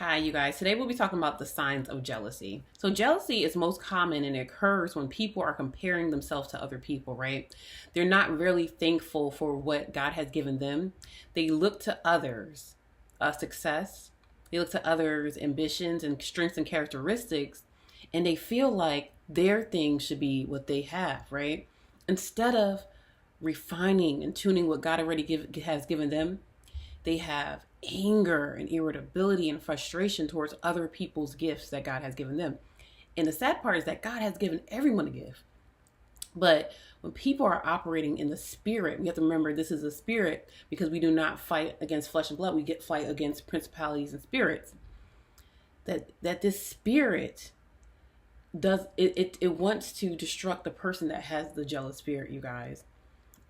Hi, you guys. Today we'll be talking about the signs of jealousy. So, jealousy is most common and it occurs when people are comparing themselves to other people, right? They're not really thankful for what God has given them. They look to others' success, they look to others' ambitions and strengths and characteristics, and they feel like their things should be what they have, right? Instead of refining and tuning what God already has given them, they have anger and irritability and frustration towards other people's gifts that God has given them. And the sad part is that God has given everyone a gift. But when people are operating in the spirit, we have to remember this is a spirit because we do not fight against flesh and blood. We fight against principalities and spirits. That this spirit does it wants to destruct the person that has the jealous spirit, you guys.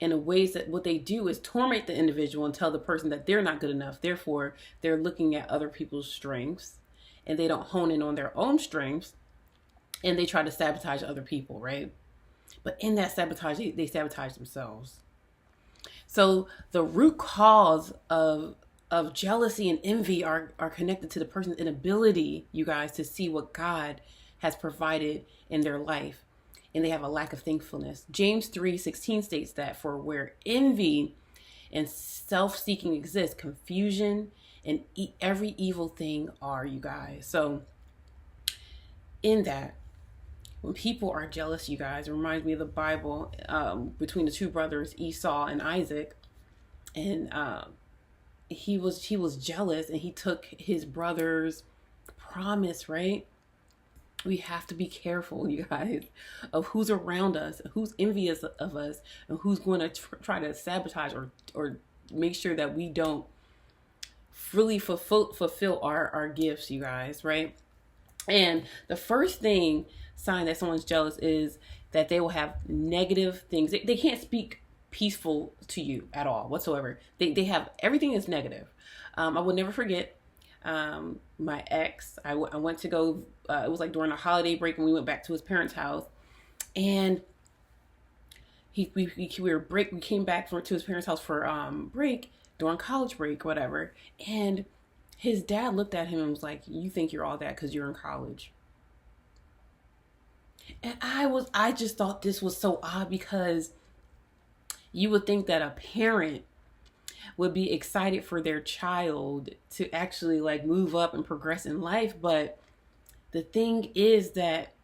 And in ways that what they do is torment the individual and tell the person that they're not good enough. Therefore, they're looking at other people's strengths and they don't hone in on their own strengths and they try to sabotage other people, right? But in that sabotage, they sabotage themselves. So the root cause of jealousy and envy are connected to the person's inability, you guys, to see what God has provided in their life. And they have a lack of thankfulness. James 3:16 states that for where envy and self-seeking exist, confusion and every evil thing are, you guys. So in that, when people are jealous, you guys, it reminds me of the Bible between the two brothers, Esau and Isaac. And he was jealous and he took his brother's promise, right? We have to be careful, you guys, of who's around us, who's envious of us, and who's going to try to sabotage or make sure that we don't really fulfill our gifts, you guys, right? And the first sign that someone's jealous is that they will have negative things. They can't speak peaceful to you at all whatsoever. They have everything is negative. I will never forget my ex. I went to go, it was like during a holiday break when we went back to his parents' house, and we came back to his parents' house for break during college break, whatever. And his dad looked at him and was like, "You think you're all that because you're in college?" And I just thought this was so odd because you would think that a parent would be excited for their child to actually like move up and progress in life. But the thing is that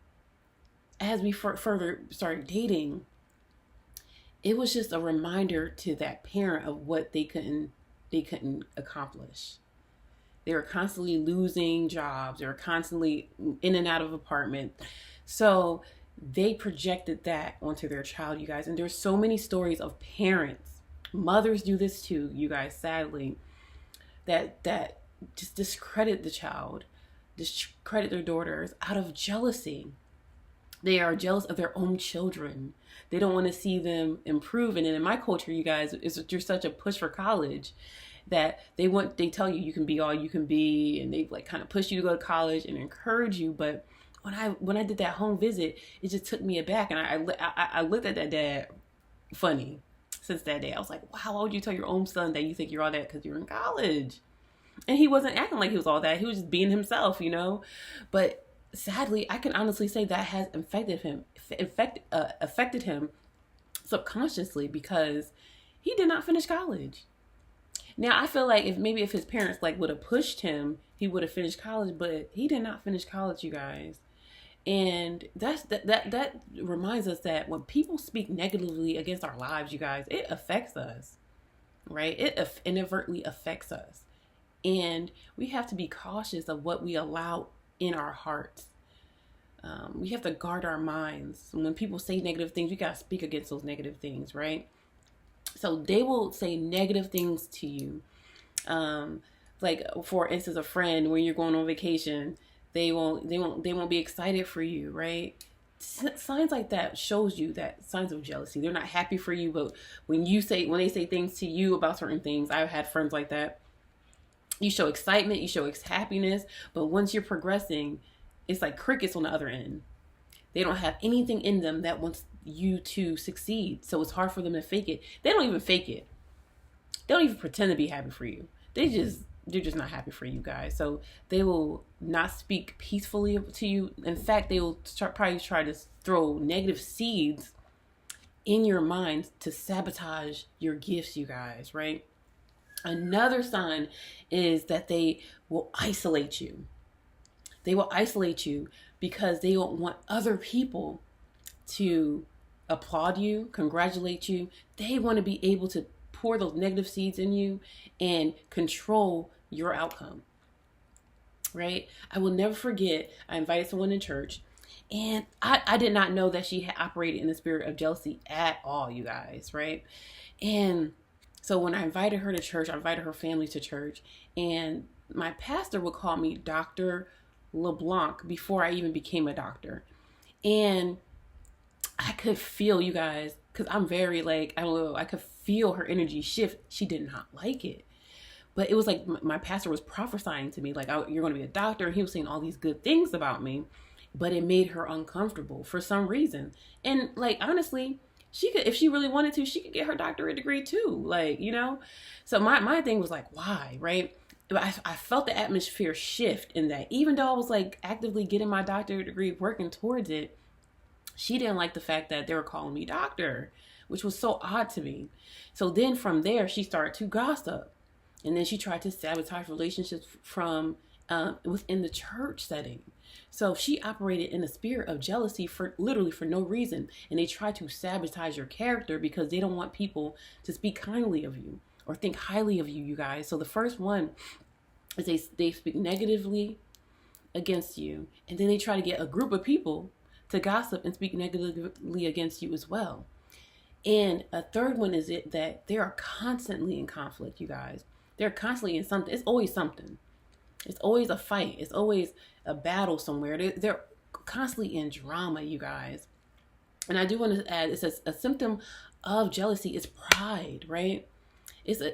as we further started dating, it was just a reminder to that parent of what they couldn't accomplish. They were constantly losing jobs. They were constantly in and out of apartment. So they projected that onto their child, you guys. And there's so many stories of parents, mothers do this too, you guys, sadly, that just discredit the child, discredit their daughters out of jealousy. They are jealous of their own children. They don't want to see them improve. And then in my culture, you guys, there's such a push for college that they tell you can be all you can be, and they like kind of push you to go to college and encourage you. But when I did that home visit, it just took me aback, and I looked at that dad funny. Since that day, I was like, wow, why would you tell your own son that you think you're all that because you're in college? And he wasn't acting like he was all that. He was just being himself, you know. But sadly, I can honestly say that has affected him subconsciously because he did not finish college. Now, I feel like if his parents like would have pushed him, he would have finished college, but he did not finish college, you guys. And that reminds us that when people speak negatively against our lives, you guys, it affects us, right? It inadvertently affects us. And we have to be cautious of what we allow in our hearts. We have to guard our minds. When people say negative things, we got to speak against those negative things, right? So they will say negative things to you. Like, for instance, a friend, when you're going on vacation, they won't be excited for you, right? Signs like that shows you that signs of jealousy. They're not happy for you, but when they say things to you about certain things, I've had friends like that. You show excitement, you show happiness, but once you're progressing, it's like crickets on the other end. They don't have anything in them that wants you to succeed, so it's hard for them to fake it. They don't even fake it. They don't even pretend to be happy for you. They just they're just not happy for you guys. So they will not speak peacefully to you. In fact, they will probably try to throw negative seeds in your mind to sabotage your gifts, you guys, right? Another sign is that they will isolate you. They will isolate you because they don't want other people to applaud you, congratulate you. They want to be able to pour those negative seeds in you and control your outcome, right? I will never forget, I invited someone in church, and I did not know that she had operated in the spirit of jealousy at all, you guys, right? And so when I invited her to church, I invited her family to church, and my pastor would call me Dr. LeBlanc before I even became a doctor. And I could feel, you guys, because I'm very like, I don't know, I could feel her energy shift. She did not like it. But it was like my pastor was prophesying to me, like, oh, you're going to be a doctor. And he was saying all these good things about me, but it made her uncomfortable for some reason. And like, honestly, she could, if she really wanted to, she could get her doctorate degree too. Like, you know, so my thing was like, why, right? But I felt the atmosphere shift in that, even though I was like actively getting my doctorate degree, working towards it, she didn't like the fact that they were calling me doctor, which was so odd to me. So then from there, she started to gossip. And then she tried to sabotage relationships from within the church setting. So she operated in a spirit of jealousy for literally for no reason. And they try to sabotage your character because they don't want people to speak kindly of you or think highly of you, you guys. So the first one is they speak negatively against you. And then they try to get a group of people to gossip and speak negatively against you as well. And a third one is that they are constantly in conflict, you guys. They're constantly in something. It's always something. It's always a fight. It's always a battle somewhere. They're constantly in drama, you guys. And I do want to add, it says a symptom of jealousy is pride, right?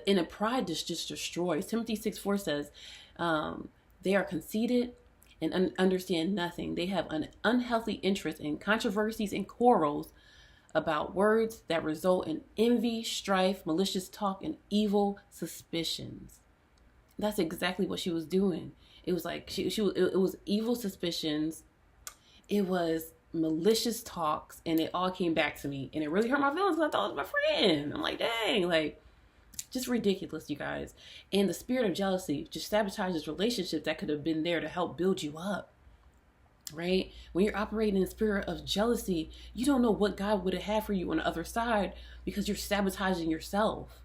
And a pride just destroys. Timothy 6:4 says, they are conceited and understand nothing. They have an unhealthy interest in controversies and quarrels about words that result in envy, strife, malicious talk, and evil suspicions. That's exactly what she was doing. It was like it was evil suspicions. It was malicious talks, and it all came back to me, and it really hurt my feelings because I thought it was my friend. I'm like, dang, like, just ridiculous, you guys. And the spirit of jealousy just sabotages relationships that could have been there to help build you up. Right? When you're operating in the spirit of jealousy, you don't know what God would have had for you on the other side because you're sabotaging yourself.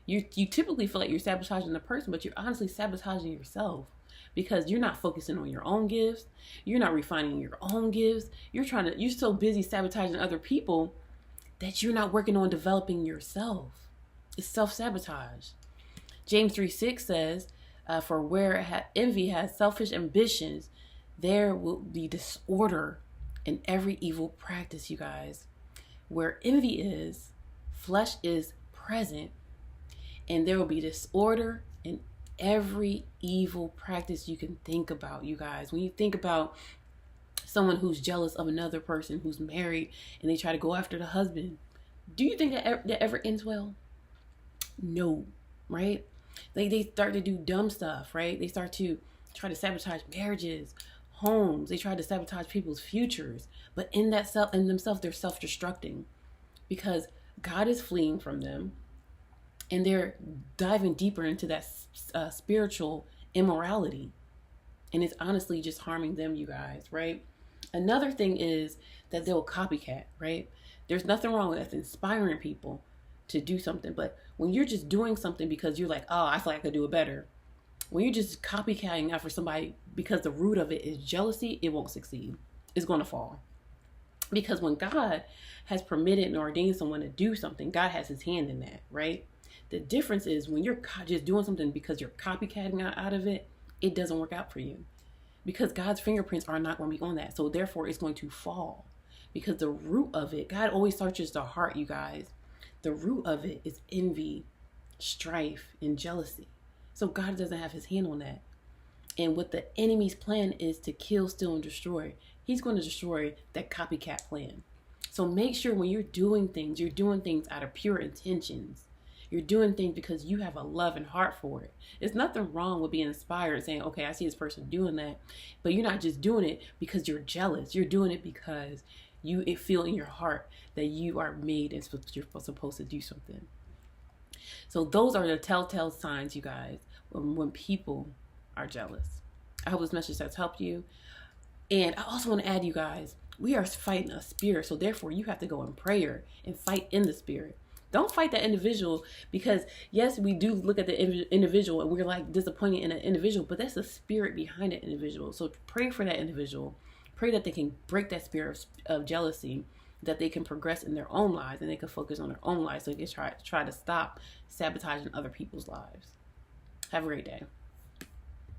You typically feel like you're sabotaging the person, but you're honestly sabotaging yourself because you're not focusing on your own gifts. You're not refining your own gifts. You're so busy sabotaging other people that you're not working on developing yourself. It's self-sabotage. James 3:6 says, for where envy has selfish ambitions, there will be disorder in every evil practice, you guys. Where envy is, flesh is present, and there will be disorder in every evil practice you can think about, you guys. When you think about someone who's jealous of another person who's married and they try to go after the husband, do you think that ever ends well? No, right? They start to do dumb stuff, right? They start to try to sabotage marriages, homes. They try to sabotage people's futures, but in themselves, they're self-destructing because God is fleeing from them, and they're diving deeper into that spiritual immorality, and it's honestly just harming them, you guys, right? Another thing is that they'll copycat, right? There's nothing wrong with inspiring people to do something, but when you're just doing something because you're like, oh, I feel like I could do it better. When you're just copycatting after somebody because the root of it is jealousy, it won't succeed. It's going to fall. Because when God has permitted and ordained someone to do something, God has his hand in that, right? The difference is when you're just doing something because you're copycatting out of it, it doesn't work out for you. Because God's fingerprints are not going to be on that. So therefore, it's going to fall. Because the root of it, God always searches the heart, you guys. The root of it is envy, strife, and jealousy. So God doesn't have his hand on that. And what the enemy's plan is to kill, steal, and destroy. He's going to destroy that copycat plan. So make sure when you're doing things out of pure intentions. You're doing things because you have a love and heart for it. There's nothing wrong with being inspired and saying, okay, I see this person doing that. But you're not just doing it because you're jealous. You're doing it because you feel in your heart that you are made and you're supposed to do something. So those are the telltale signs, you guys, when people are jealous. I hope this message has helped you. And I also want to add, you guys, we are fighting a spirit. So therefore, you have to go in prayer and fight in the spirit. Don't fight that individual, because yes, we do look at the individual and we're like disappointed in an individual, but that's the spirit behind that individual. So pray for that individual. Pray that they can break that spirit of jealousy, that they can progress in their own lives and they can focus on their own lives, so they can try to stop sabotaging other people's lives. Have a great day.